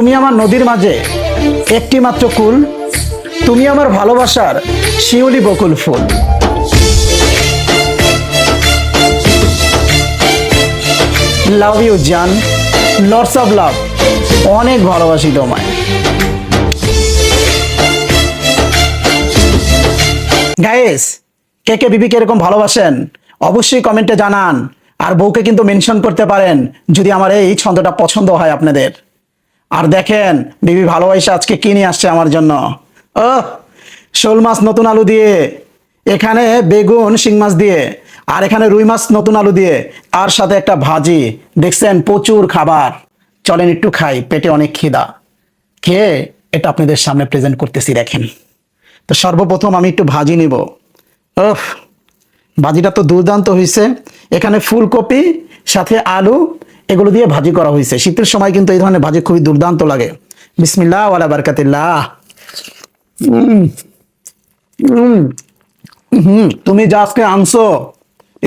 তুমি আমার নদীর মাঝে একটি মাত্র কুল, তুমি আমার ভালোবাসার শিউলি বকুল ফুল। লাভ ইউ জান, লটস অফ লাভ, অনেক ভালোবাসি তোমায়। গাইস, কে কে বিবিকে এরকম ভালোবাসেন অবশ্যই কমেন্টে জানান। আর বউকে কিন্তু মেনশন করতে পারেন যদি আমার এই ছন্দটা পছন্দ হয় আপনাদের। আর দেখেন বিবি ভালোবাসা আজকে কি নিয়ে আসছে আমার জন্য। ও, শোল মাছ নতুন আলু দিয়ে, এখানে বেগুন শিং মাছ দিয়ে, আর এখানে রুই মাছ নতুন আলু দিয়ে, আর সাথে একটা ভাজি। দেখছেন প্রচুর খাবার। চলেন একটু খাই, পেটে অনেক খিদা। খেয়ে এটা আপনাদের সামনে প্রেজেন্ট করতেছি, দেখেন। তো সর্বপ্রথম আমি একটু ভাজি নিব। ওহ, ভাজিটা তো দুর্দান্ত হয়েছে। এখানে ফুলকপি সাথে আলু এগুলো দিয়ে ভাজি করা হয়েছে। শীতের সময় কিন্তু এই ধরনের ভাজি খুবই দুর্দান্ত লাগে। বিসমিল্লাহ ওয়ালা বারাকাতিল্লাহ। তুমি যা আজকে আনছো,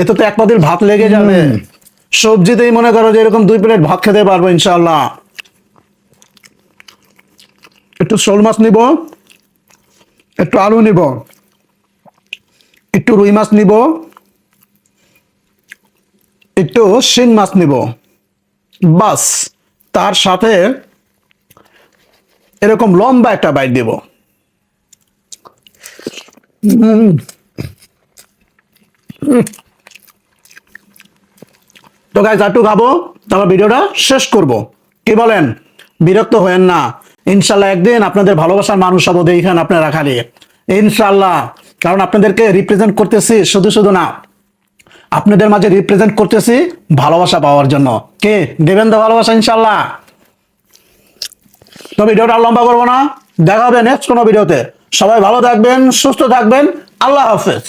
এতে তো এক পাতিল ভাত লেগে যাবে। সবজিতেই মনে করো যে এরকম 2 প্লেট ভাত খেতে পারবো ইনশাআল্লাহ। একটু শোল মাছ নিব, একটু আলু নিব, একটু রুই মাছ নিব, একটু শিং মাছ নিব, বাস। তার সাথে এরকম লম্বা একটা বাইট দিব। তো গাইস, একটু খাবো, তারপর ভিডিওটা শেষ করব। কি বলেন? বিরক্ত হয়েন না। ইনশাল্লাহ একদিন আপনাদের ভালোবাসার মানুষ হবো, দেখেন আপনারা খালি ইনশাল্লাহ। কারণ আপনাদেরকে রিপ্রেজেন্ট করতেছি শুধু শুধু না, আপনাদের মাঝে রিপ্রেজেন্ট করতেছি ভালোবাসা পাওয়ার জন্য। কে দেবেন তো ভালোবাসা ইনশাল্লাহ। তো ভিডিওটা আর লম্বা করবো না, দেখা হবে নেক্সট কোনো ভিডিওতে। সবাই ভালো থাকবেন, সুস্থ থাকবেন। আল্লাহ হাফেজ।